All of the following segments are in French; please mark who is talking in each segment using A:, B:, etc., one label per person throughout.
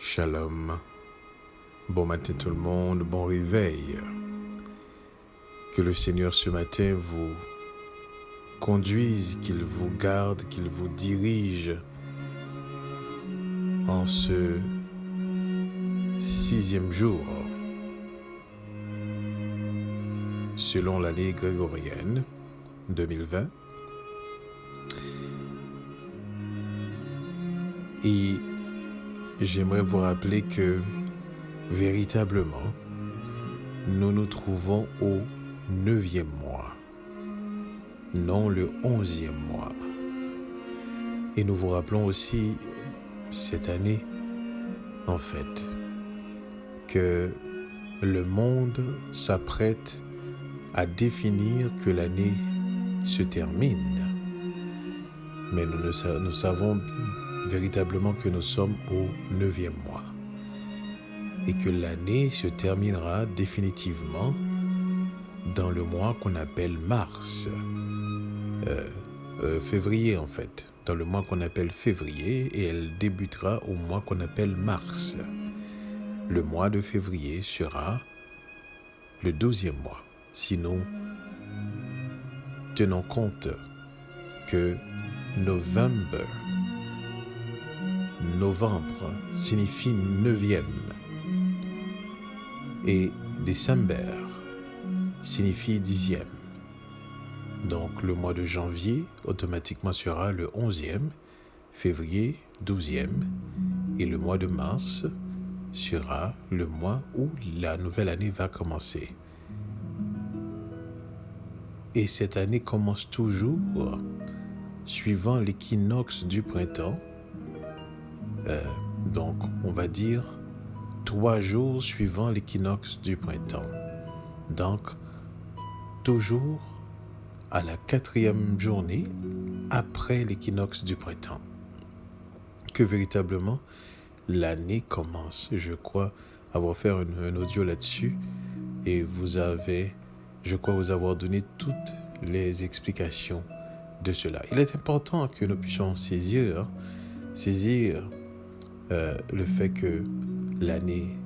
A: Shalom. Bon matin tout le monde, bon réveil. Que le Seigneur ce matin vous conduise, qu'il vous garde, qu'il vous dirige en ce 6e jour, selon l'année grégorienne 2020. Et j'aimerais vous rappeler que véritablement, nous nous trouvons au 9e mois, non le 11e mois. Et nous vous rappelons aussi cette année, en fait, que le monde s'apprête à définir que l'année se termine. Mais nous savons véritablement que nous sommes au 9e mois et que l'année se terminera définitivement dans le mois qu'on appelle mars, février en fait, dans le mois qu'on appelle février, et elle débutera au mois qu'on appelle mars. Le mois de février sera le 12e mois, si nous tenons compte que novembre signifie 9e et décembre signifie 10e. Donc le mois de janvier automatiquement sera le 11e, février 12e et le mois de mars sera le mois où la nouvelle année va commencer. Et cette année commence toujours suivant l'équinoxe du printemps. Donc on va dire 3 jours suivant l'équinoxe du printemps. Donc toujours à la 4e journée après l'équinoxe du printemps que véritablement l'année commence. Je crois avoir fait un audio là-dessus et je crois vous avoir donné toutes les explications de cela. Il est important que nous puissions saisir le fait que l'année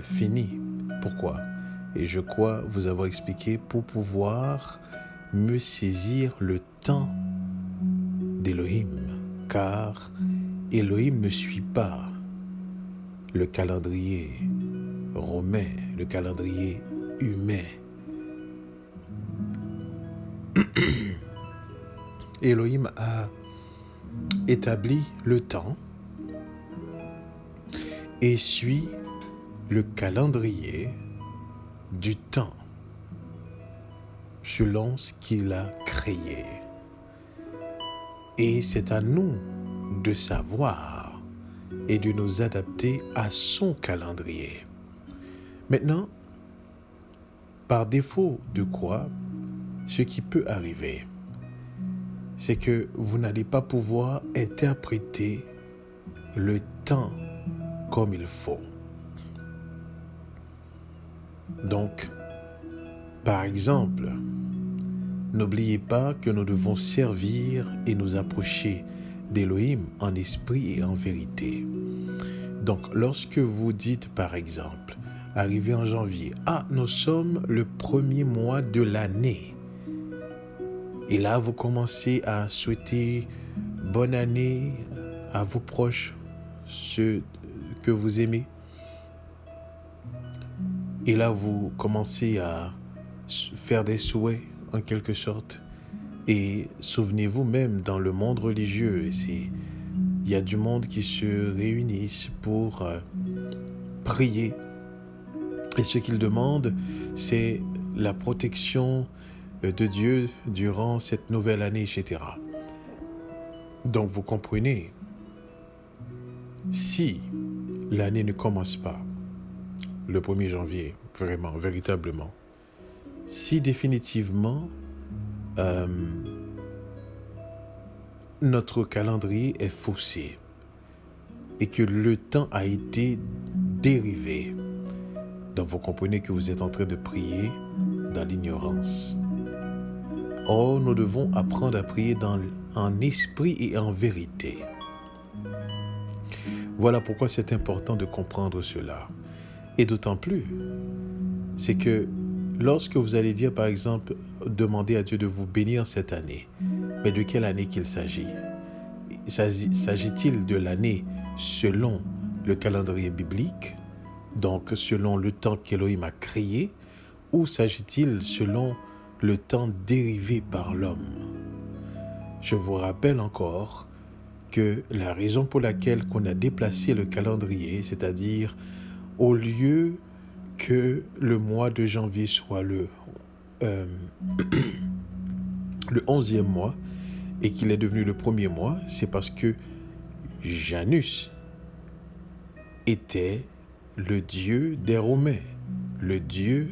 A: finit. Pourquoi? Et je crois vous avoir expliqué pour pouvoir mieux saisir le temps d'Élohim, car Élohim ne suit pas le calendrier romain, le calendrier humain. Élohim a établi le temps et suit le calendrier du temps selon ce qu'il a créé. Et c'est à nous de savoir et de nous adapter à son calendrier. Maintenant, par défaut de quoi, ce qui peut arriver, c'est que vous n'allez pas pouvoir interpréter le temps comme il faut. Donc, par exemple, n'oubliez pas que nous devons servir et nous approcher d'Élohim en esprit et en vérité. Donc, lorsque vous dites, par exemple, arrivé en janvier, nous sommes le 1er mois de l'année. Et là, vous commencez à souhaiter bonne année à vos proches, ceux que vous aimez. Et là, vous commencez à faire des souhaits, en quelque sorte. Et souvenez-vous même, dans le monde religieux, il y a du monde qui se réunissent pour prier. Et ce qu'ils demandent, c'est la protection de Dieu durant cette nouvelle année, etc. Donc vous comprenez, si l'année ne commence pas le 1er janvier, vraiment, véritablement, si définitivement notre calendrier est faussé et que le temps a été dérivé, donc vous comprenez que vous êtes en train de prier dans l'ignorance. Or, nous devons apprendre à prier en esprit et en vérité. Voilà pourquoi c'est important de comprendre cela. Et d'autant plus, c'est que lorsque vous allez dire, par exemple, demander à Dieu de vous bénir cette année, mais de quelle année qu'il s'agit? S'agit-il de l'année selon le calendrier biblique, donc selon le temps qu'Élohim a créé, ou s'agit-il selon le temps dérivé par l'homme? Je vous rappelle encore que la raison pour laquelle on a déplacé le calendrier, c'est-à-dire au lieu que le mois de janvier soit le 11e mois et qu'il est devenu le premier mois, c'est parce que Janus était le dieu des Romains, le dieu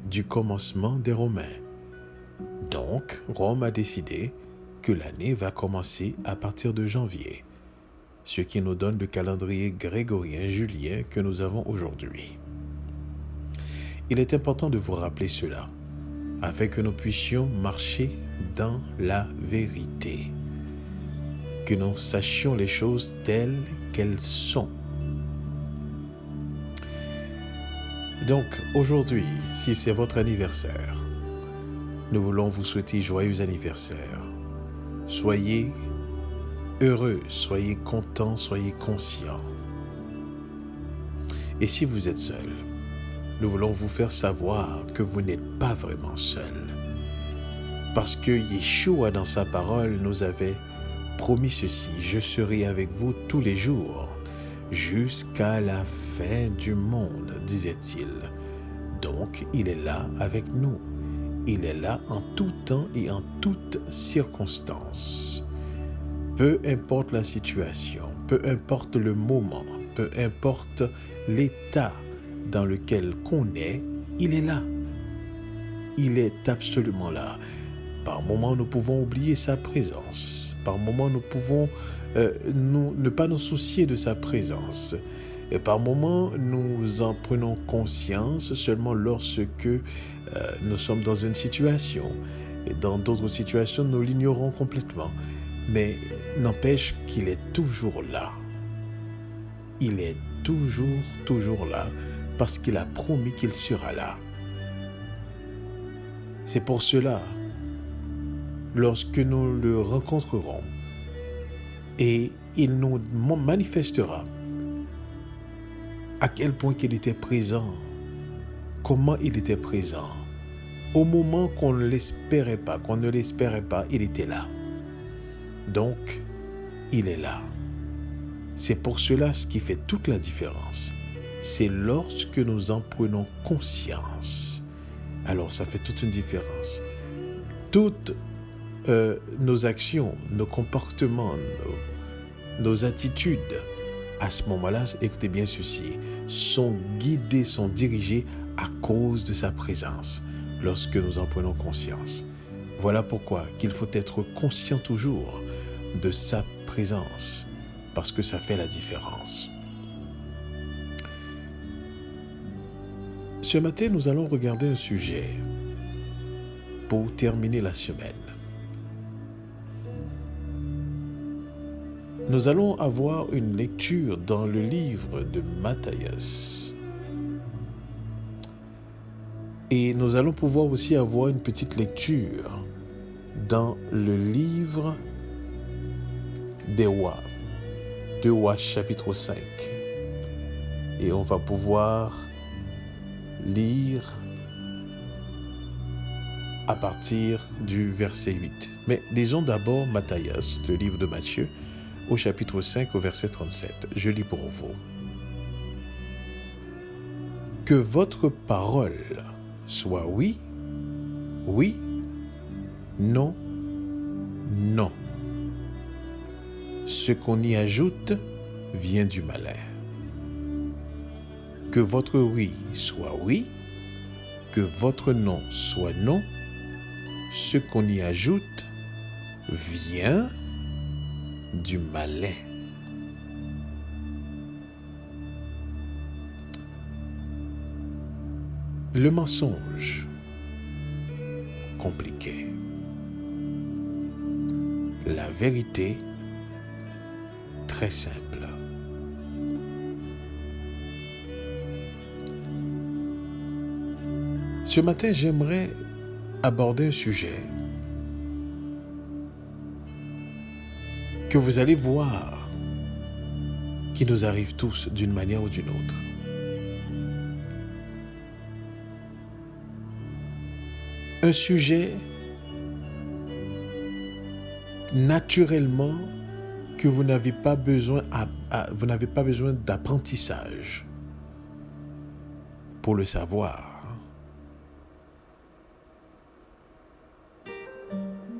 A: du commencement des Romains. Donc, Rome a décidé que l'année va commencer à partir de janvier, ce qui nous donne le calendrier grégorien julien que nous avons aujourd'hui. Il est important de vous rappeler cela, afin que nous puissions marcher dans la vérité, que nous sachions les choses telles qu'elles sont. Donc, aujourd'hui, si c'est votre anniversaire, nous voulons vous souhaiter joyeux anniversaire. Soyez heureux, soyez contents, soyez conscients. Et si vous êtes seul, nous voulons vous faire savoir que vous n'êtes pas vraiment seul. Parce que Yeshua, dans sa parole, nous avait promis ceci: « Je serai avec vous tous les jours, jusqu'à la fin du monde », disait-il. Donc, il est là avec nous. Il est là en tout temps et en toutes circonstances. Peu importe la situation, peu importe le moment, peu importe l'état dans lequel qu'on est, il est là. Il est absolument là. Par moments, nous pouvons oublier sa présence. Par moments, nous pouvons ne pas nous soucier de sa présence. Et par moments, nous en prenons conscience seulement lorsque nous sommes dans une situation. Et dans d'autres situations, nous l'ignorons complètement. Mais n'empêche qu'il est toujours là. Il est toujours là, parce qu'il a promis qu'il sera là. C'est pour cela, lorsque nous le rencontrerons, et il nous manifestera à quel point il était présent, comment il était présent. Au moment qu'on ne l'espérait pas, il était là. Donc, il est là. C'est pour cela ce qui fait toute la différence. C'est lorsque nous en prenons conscience. Alors, ça fait toute une différence. Toutes nos actions, nos comportements, nos attitudes, à ce moment-là, écoutez bien ceci, sont guidées, sont dirigées à cause de sa présence, lorsque nous en prenons conscience. Voilà pourquoi qu'il faut être conscient toujours de sa présence, parce que ça fait la différence. Ce matin, nous allons regarder un sujet pour terminer la semaine. Nous allons avoir une lecture dans le livre de Matthias. Et nous allons pouvoir aussi avoir une petite lecture dans le livre des Rois, 2 Rois chapitre 5. Et on va pouvoir lire à partir du verset 8. Mais lisons d'abord Matthias, le livre de Matthieu, au chapitre 5, au verset 37. Je lis pour vous. Que votre parole soit oui, oui, non, non. Ce qu'on y ajoute vient du malin. Que votre oui soit oui, que votre non soit non. Ce qu'on y ajoute vient du malin. Le mensonge compliqué. La vérité très simple. Ce matin, j'aimerais aborder un sujet que vous allez voir qui nous arrive tous d'une manière ou d'une autre. Un sujet naturellement que vous n'avez pas besoin d'apprentissage pour le savoir.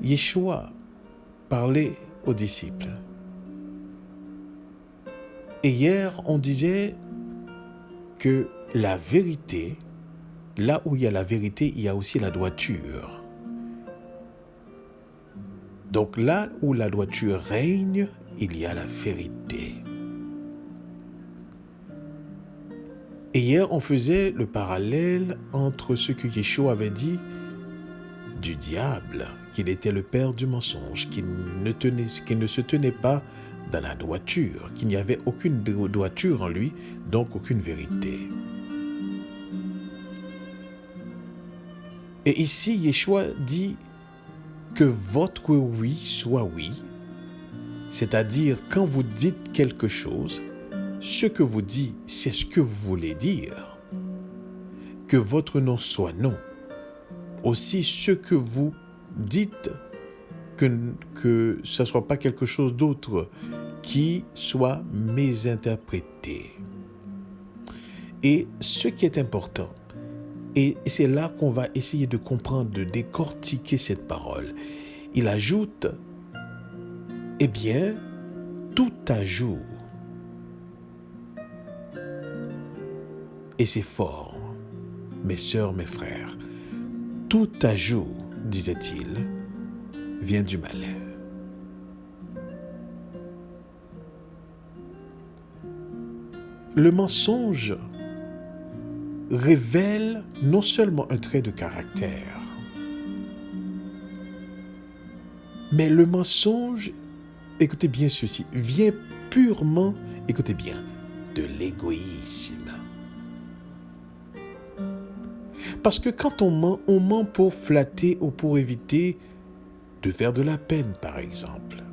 A: Yeshua parlait aux disciples. Et hier, on disait que la vérité, là où il y a la vérité, il y a aussi la droiture. Donc là où la droiture règne, il y a la vérité. Et hier, on faisait le parallèle entre ce que Yeshua avait dit du diable, qu'il était le père du mensonge, qu'il ne se tenait pas dans la droiture, qu'il n'y avait aucune droiture en lui, donc aucune vérité. Et ici, Yeshua dit que votre oui soit oui, c'est-à-dire quand vous dites quelque chose, ce que vous dites, c'est ce que vous voulez dire. Que votre non soit non. Aussi, ce que vous dites, que ce ne soit pas quelque chose d'autre qui soit mésinterprété. Et ce qui est important, et c'est là qu'on va essayer de comprendre, de décortiquer cette parole. Il ajoute, eh bien, tout ajout. Et c'est fort, mes sœurs, mes frères. Tout ajout, disait-il, vient du mal. Le mensonge révèle non seulement un trait de caractère, mais le mensonge, écoutez bien ceci, vient purement, écoutez bien, de l'égoïsme. Parce que quand on ment pour flatter ou pour éviter de faire de la peine, par exemple.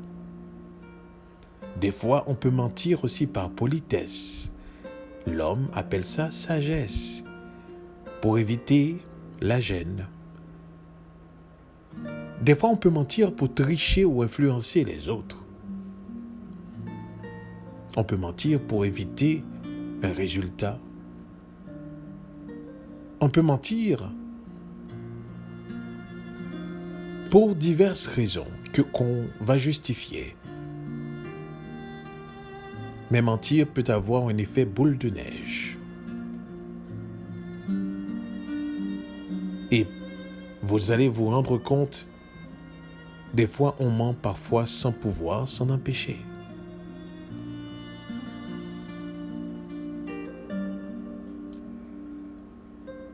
A: Des fois, on peut mentir aussi par politesse. L'homme appelle ça sagesse, pour éviter la gêne. Des fois, on peut mentir pour tricher ou influencer les autres. On peut mentir pour éviter un résultat. On peut mentir pour diverses raisons qu'on va justifier. Mais mentir peut avoir un effet boule de neige. Et vous allez vous rendre compte, des fois on ment parfois sans pouvoir s'en empêcher.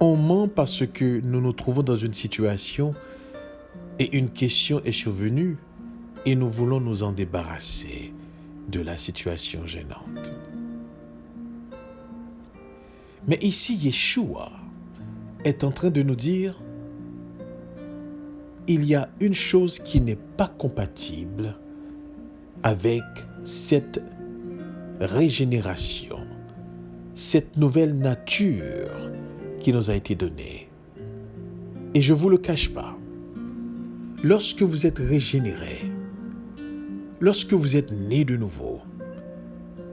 A: On ment parce que nous nous trouvons dans une situation et une question est survenue et nous voulons nous en débarrasser de la situation gênante. Mais ici, Yeshua est en train de nous dire, il y a une chose qui n'est pas compatible avec cette régénération, cette nouvelle nature qui nous a été donnée. Et je ne vous le cache pas, lorsque vous êtes régénéré, lorsque vous êtes né de nouveau,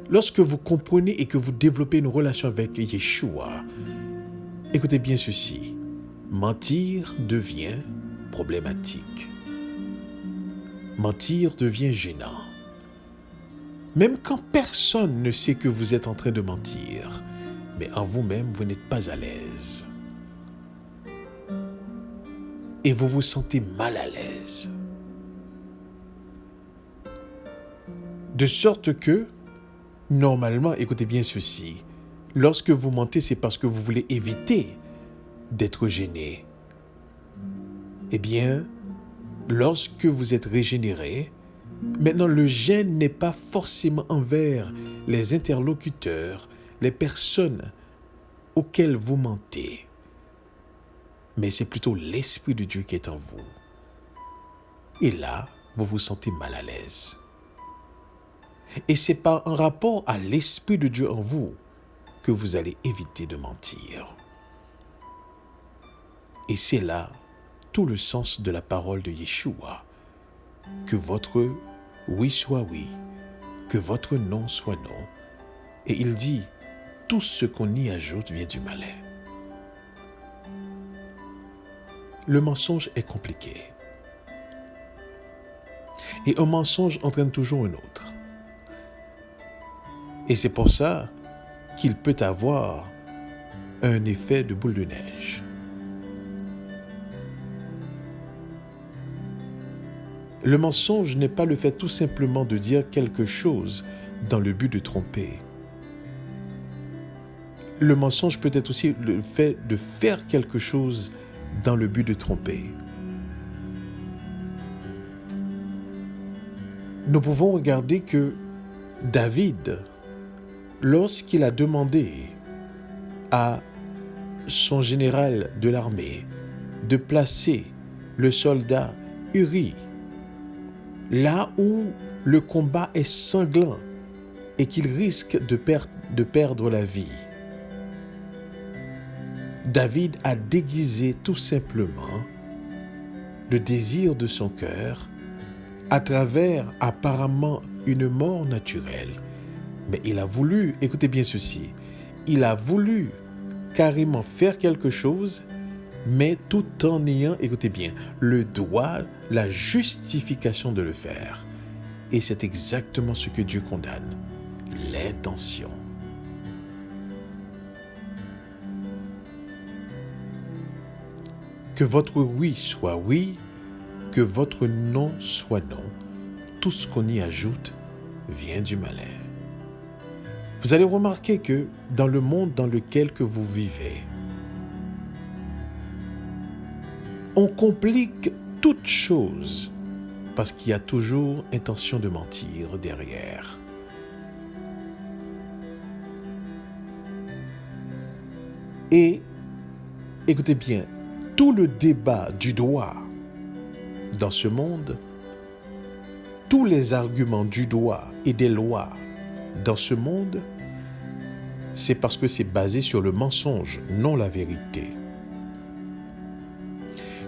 A: lorsque vous comprenez et que vous développez une relation avec Yeshua, écoutez bien ceci, mentir devient problématique. Mentir devient gênant. Même quand personne ne sait que vous êtes en train de mentir, mais en vous-même, vous n'êtes pas à l'aise. Et vous vous sentez mal à l'aise. De sorte que, normalement, écoutez bien ceci, lorsque vous mentez, c'est parce que vous voulez éviter d'être gêné. Eh bien, lorsque vous êtes régénéré, maintenant le gêne n'est pas forcément envers les interlocuteurs, les personnes auxquelles vous mentez. mais c'est plutôt l'Esprit de Dieu qui est en vous. Et là, vous vous sentez mal à l'aise. Et c'est par un rapport à l'Esprit de Dieu en vous que vous allez éviter de mentir. Et c'est là tout le sens de la parole de Yeshua. Que votre oui soit oui, que votre non soit non. Et il dit, tout ce qu'on y ajoute vient du malin. Le mensonge est compliqué. Et un mensonge entraîne toujours un autre. Et c'est pour ça qu'il peut avoir un effet de boule de neige. Le mensonge n'est pas le fait tout simplement de dire quelque chose dans le but de tromper. Le mensonge peut être aussi le fait de faire quelque chose dans le but de tromper. Nous pouvons regarder que David, lorsqu'il a demandé à son général de l'armée de placer le soldat Uri là où le combat est sanglant et qu'il risque de perdre la vie, David a déguisé tout simplement le désir de son cœur à travers apparemment une mort naturelle. Mais il a voulu, écoutez bien ceci, il a voulu carrément faire quelque chose, mais tout en ayant, écoutez bien, le droit, la justification de le faire. Et c'est exactement ce que Dieu condamne, l'intention. Que votre oui soit oui, que votre non soit non. Tout ce qu'on y ajoute vient du malin. Vous allez remarquer que dans le monde dans lequel que vous vivez, on complique toute chose parce qu'il y a toujours intention de mentir derrière. Et écoutez bien, tout le débat du droit dans ce monde, tous les arguments du droit et des lois dans ce monde, c'est parce que c'est basé sur le mensonge, non la vérité,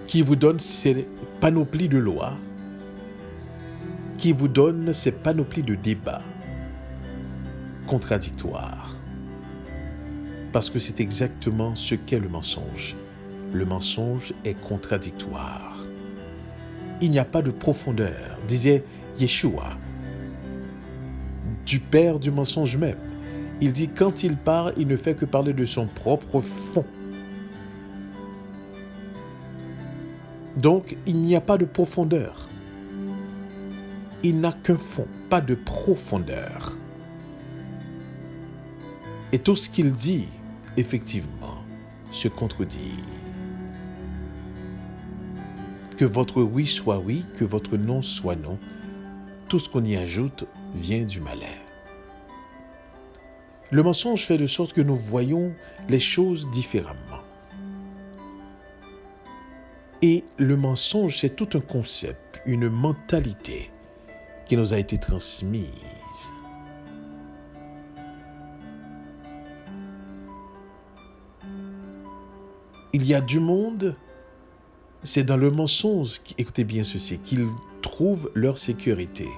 A: qui vous donne ces panoplies de lois, qui vous donne ces panoplies de débats contradictoires. Parce que c'est exactement ce qu'est le mensonge. Le mensonge est contradictoire. Il n'y a pas de profondeur, disait Yeshua, du père du mensonge même. Il dit, quand il parle, il ne fait que parler de son propre fond. Donc, il n'y a pas de profondeur. Il n'a qu'un fond, pas de profondeur. Et tout ce qu'il dit, effectivement, se contredit. Que votre oui soit oui, que votre non soit non. Tout ce qu'on y ajoute vient du malin. Le mensonge fait de sorte que nous voyons les choses différemment. Et le mensonge, c'est tout un concept, une mentalité qui nous a été transmise. Il y a du monde, c'est dans le mensonge, écoutez bien ceci, qu'ils trouvent leur sécurité.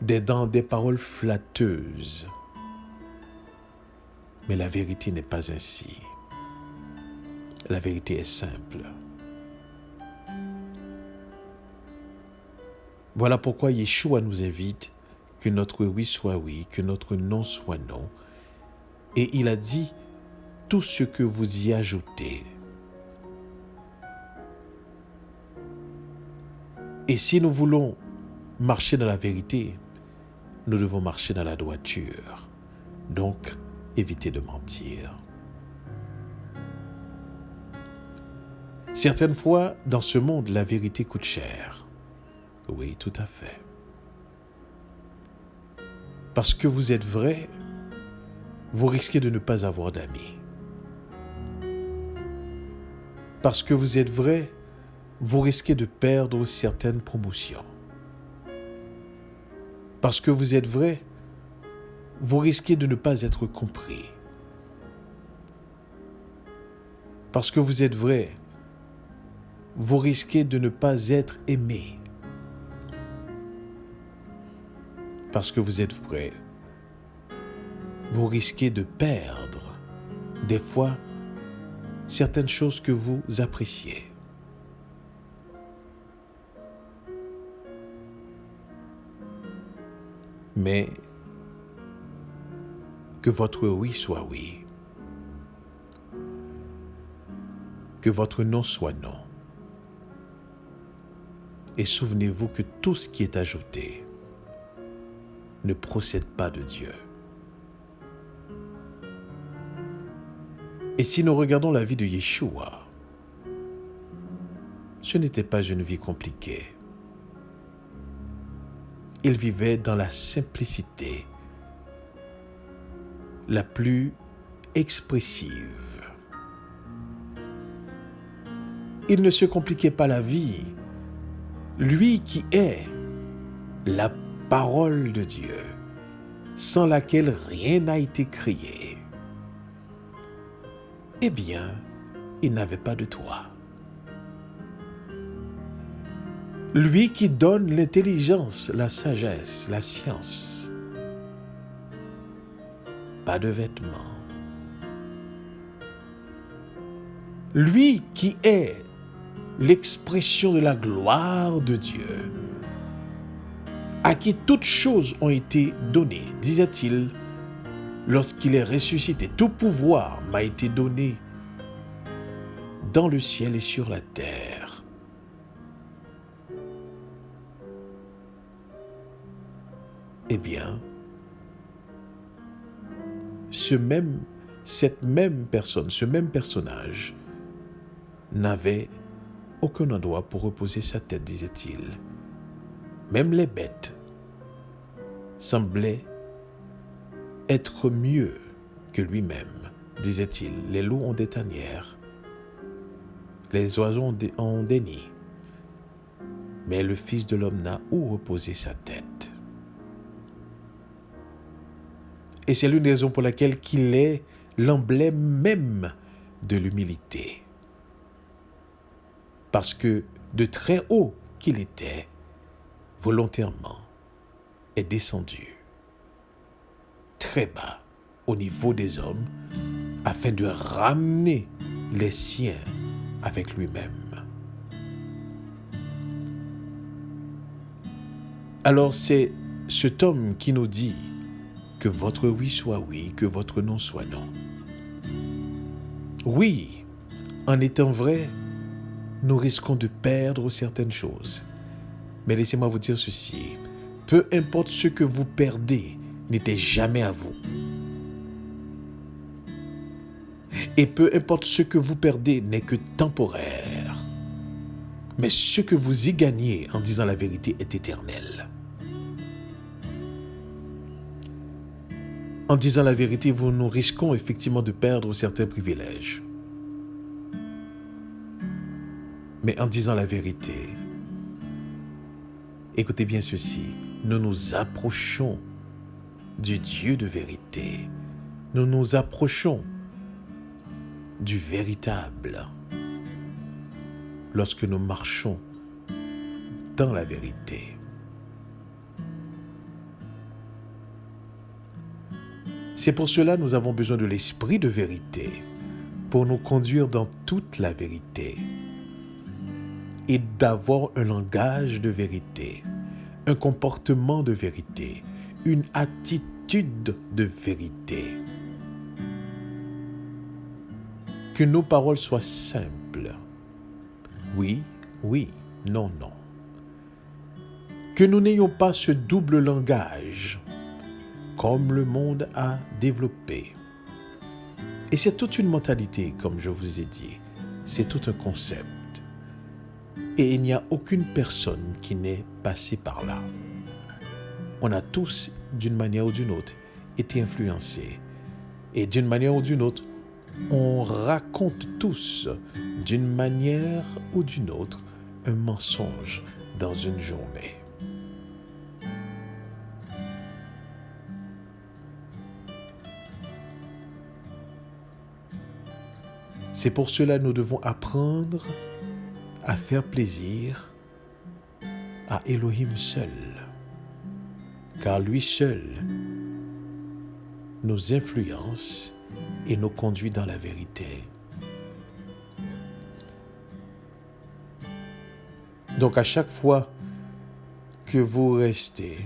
A: Dans des paroles flatteuses. Mais la vérité n'est pas ainsi. La vérité est simple. Voilà pourquoi Yeshua nous invite que notre oui soit oui, que notre non soit non. Et il a dit, tout ce que vous y ajoutez. Et si nous voulons marcher dans la vérité, nous devons marcher dans la droiture. Donc, évitez de mentir. Certaines fois, dans ce monde, la vérité coûte cher. Oui, tout à fait. Parce que vous êtes vrai, vous risquez de ne pas avoir d'amis. Parce que vous êtes vrai, vous risquez de perdre certaines promotions. Parce que vous êtes vrai, vous risquez de ne pas être compris. Parce que vous êtes vrai, vous risquez de ne pas être aimé. Parce que vous êtes vrai, vous risquez de perdre, des fois, certaines choses que vous appréciez. Mais que votre oui soit oui. Que votre non soit non. Et souvenez-vous que tout ce qui est ajouté ne procède pas de Dieu. Et si nous regardons la vie de Yeshua, ce n'était pas une vie compliquée. Il vivait dans la simplicité la plus expressive. Il ne se compliquait pas la vie. Lui qui est la parole de Dieu, sans laquelle rien n'a été créé, eh bien, il n'avait pas de toit. Lui qui donne l'intelligence, la sagesse, la science, pas de vêtements. Lui qui est l'expression de la gloire de Dieu, à qui toutes choses ont été données, disait-il, lorsqu'il est ressuscité. Tout pouvoir m'a été donné dans le ciel et sur la terre. Eh bien, cette même personne, ce même personnage, n'avait aucun endroit pour reposer sa tête, disait-il. Même les bêtes semblaient être mieux que lui-même, disait-il. Les loups ont des tanières, les oiseaux ont des nids, mais le Fils de l'homme n'a où reposer sa tête. Et c'est l'une des raisons pour laquelle il est l'emblème même de l'humilité. Parce que de très haut qu'il était, volontairement, est descendu très bas au niveau des hommes afin de ramener les siens avec lui-même. Alors c'est cet homme qui nous dit que votre oui soit oui, que votre non soit non. Oui, en étant vrai, nous risquons de perdre certaines choses. Mais laissez-moi vous dire ceci, peu importe ce que vous perdez, n'était jamais à vous. Et peu importe ce que vous perdez n'est que temporaire. Mais ce que vous y gagnez en disant la vérité est éternel. En disant la vérité, nous risquons effectivement de perdre certains privilèges. Mais en disant la vérité, écoutez bien ceci, nous nous approchons du Dieu de vérité. Nous nous approchons du véritable lorsque nous marchons dans la vérité. C'est pour cela que nous avons besoin de l'esprit de vérité pour nous conduire dans toute la vérité et d'avoir un langage de vérité, un comportement de vérité, une attitude de vérité. Que nos paroles soient simples. Oui, oui, non, non. Que nous n'ayons pas ce double langage comme le monde a développé. Et c'est toute une mentalité, comme je vous ai dit. C'est tout un concept. Et il n'y a aucune personne qui n'est passée par là. On a tous, d'une manière ou d'une autre, été influencés. Et d'une manière ou d'une autre, on raconte tous d'une manière ou d'une autre, un mensonge dans une journée. C'est pour cela que nous devons apprendre à faire plaisir à Elohim seul, car lui seul nous influence et nous conduit dans la vérité. Donc à chaque fois que vous restez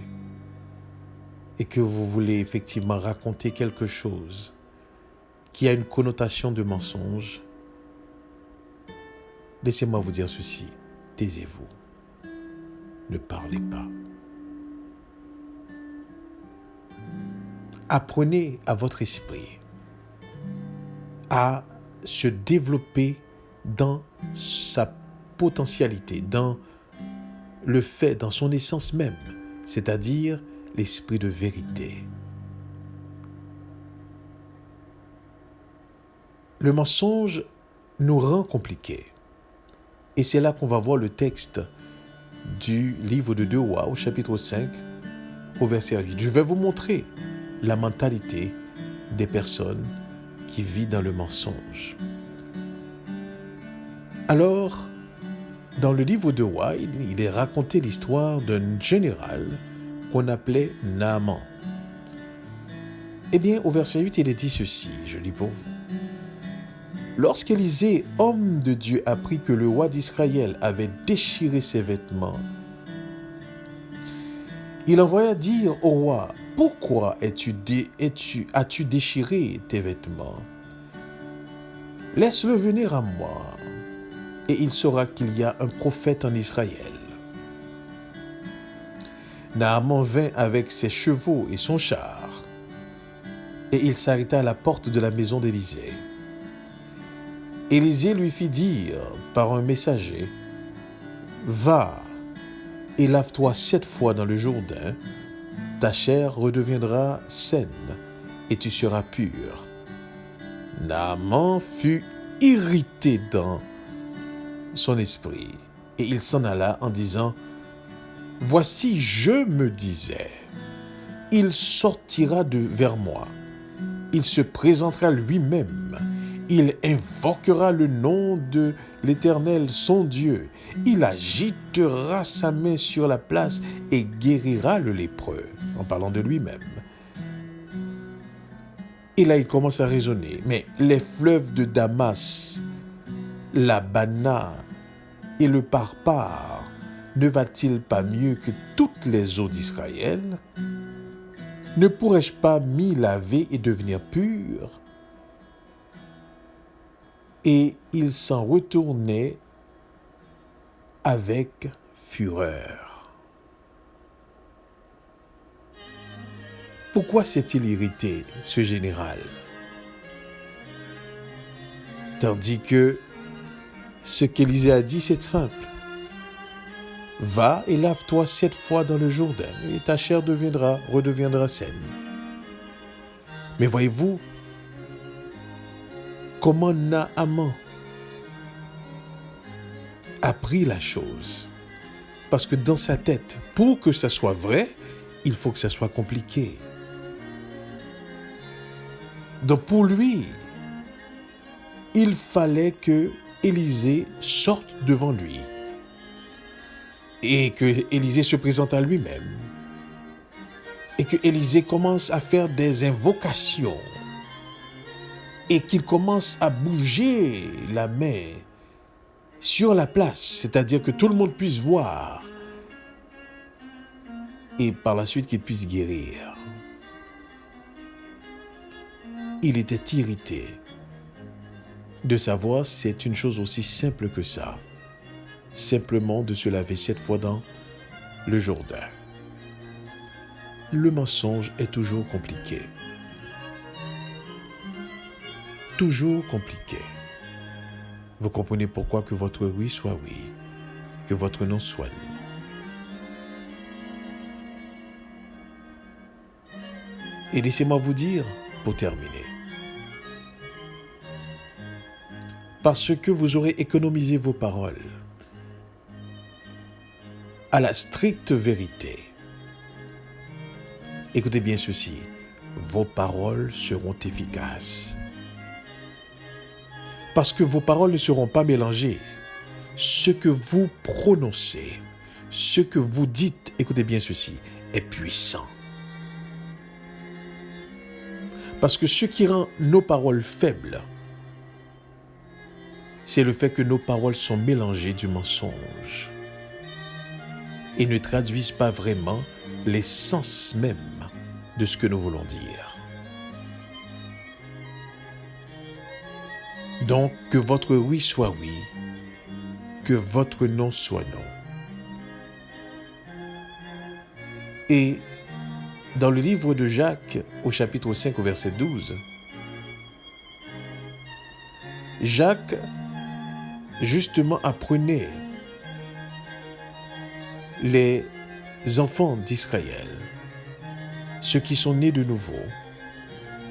A: et que vous voulez effectivement raconter quelque chose qui a une connotation de mensonge, laissez-moi vous dire ceci, taisez-vous, ne parlez pas. Apprenez à votre esprit à se développer dans sa potentialité, dans le fait, dans son essence même, c'est-à-dire l'esprit de vérité. Le mensonge nous rend compliqués. Et c'est là qu'on va voir le texte du livre de 2 Rois au chapitre 5 au verset 8. Je vais vous montrer la mentalité des personnes qui vivent dans le mensonge. Alors, dans le livre de Rois, il est raconté l'histoire d'un général qu'on appelait Naaman. Eh bien, au verset 8, il est dit ceci, je lis pour vous. Lorsqu'Élisée, homme de Dieu, apprit que le roi d'Israël avait déchiré ses vêtements, il envoya dire au roi, « Pourquoi as-tu déchiré tes vêtements? Laisse-le venir à moi, et il saura qu'il y a un prophète en Israël. » Naaman vint avec ses chevaux et son char, et il s'arrêta à la porte de la maison d'Élisée. Élisée lui fit dire par un messager, « Va et lave-toi 7 fois dans le Jourdain, ta chair redeviendra saine et tu seras pur. » Naaman fut irrité dans son esprit et il s'en alla en disant, « Voici, je me disais, il sortira vers moi, il se présentera lui-même. Il invoquera le nom de l'Éternel, son Dieu. Il agitera sa main sur la place et guérira le lépreux, en parlant de lui-même. Et là, il commence à raisonner. Mais les fleuves de Damas, l'Abana et le Parpar, ne va-t-il pas mieux que toutes les eaux d'Israël? Ne pourrais-je pas m'y laver et devenir pur? Et il s'en retournait avec fureur. Pourquoi s'est-il irrité, ce général? Tandis que ce qu'Élisée a dit, c'est simple. Va et lave-toi 7 fois dans le Jourdain, et ta chair redeviendra saine. Mais voyez-vous, comment Naaman a pris la chose. Parce que dans sa tête, pour que ça soit vrai, il faut que ça soit compliqué. Donc pour lui, il fallait que Élisée sorte devant lui et que Élisée se présente à lui-même et que Élisée commence à faire des invocations et qu'il commence à bouger la main sur la place, c'est-à-dire que tout le monde puisse voir et par la suite qu'il puisse guérir. Il était irrité de savoir si c'est une chose aussi simple que ça, simplement de se laver 7 fois dans le Jourdain. Le mensonge est toujours compliqué. Toujours compliqué. Vous comprenez pourquoi que votre oui soit oui, que votre non soit non. Et laissez-moi vous dire, pour terminer, parce que vous aurez économisé vos paroles à la stricte vérité. Écoutez bien ceci, vos paroles seront efficaces. Parce que vos paroles ne seront pas mélangées. Ce que vous prononcez, ce que vous dites, écoutez bien ceci, est puissant. Parce que ce qui rend nos paroles faibles, c'est le fait que nos paroles sont mélangées du mensonge et ne traduisent pas vraiment l'essence même de ce que nous voulons dire. Donc, que votre oui soit oui, que votre non soit non. Et dans le livre de Jacques, au chapitre 5, au verset 12, Jacques, justement, apprenait les enfants d'Israël, ceux qui sont nés de nouveau,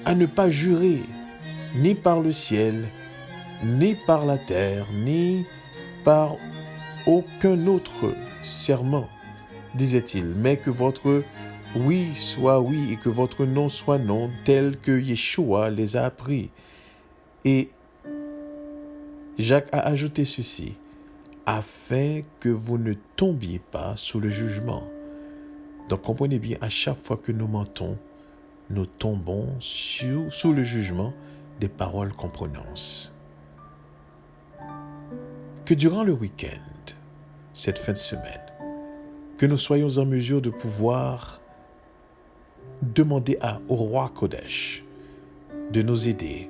A: à ne pas jurer ni par le ciel, ni par la terre, ni par aucun autre serment, disait-il, mais que votre oui soit oui et que votre non soit non, tel que Yeshua les a appris. Et Jacques a ajouté ceci, afin que vous ne tombiez pas sous le jugement. Donc comprenez bien, à chaque fois que nous mentons, nous tombons sous le jugement des paroles qu'on prononce. Que durant le week-end, cette fin de semaine, que nous soyons en mesure de pouvoir demander au roi Kodesh de nous aider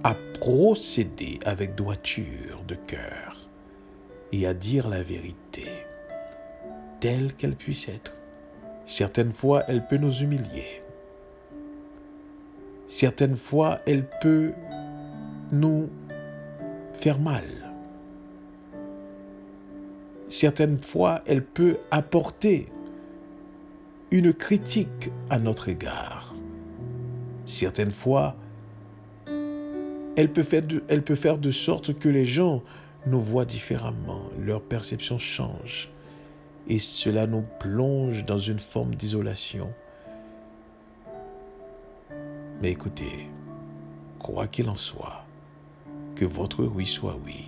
A: à procéder avec droiture de cœur et à dire la vérité telle qu'elle puisse être. Certaines fois, elle peut nous humilier. Certaines fois, elle peut nous faire mal. Certaines fois, elle peut apporter une critique à notre égard. Certaines fois, elle peut faire de sorte que les gens nous voient différemment, leur perception change et cela nous plonge dans une forme d'isolation. Mais écoutez, quoi qu'il en soit, que votre oui soit oui,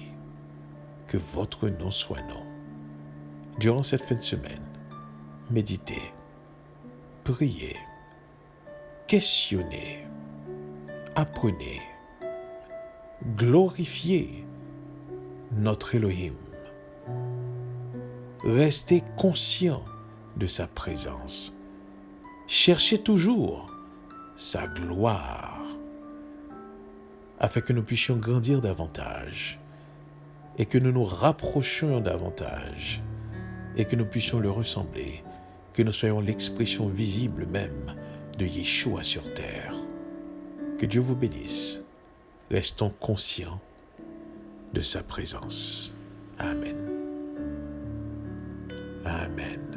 A: que votre non soit non. Durant cette fin de semaine, méditez, priez, questionnez, apprenez, glorifiez notre Elohim. Restez conscient de sa présence. Cherchez toujours sa gloire afin que nous puissions grandir davantage et que nous nous rapprochions davantage et que nous puissions le ressembler, que nous soyons l'expression visible même de Yeshua sur terre. Que Dieu vous bénisse. Restons conscients de sa présence. Amen. Amen.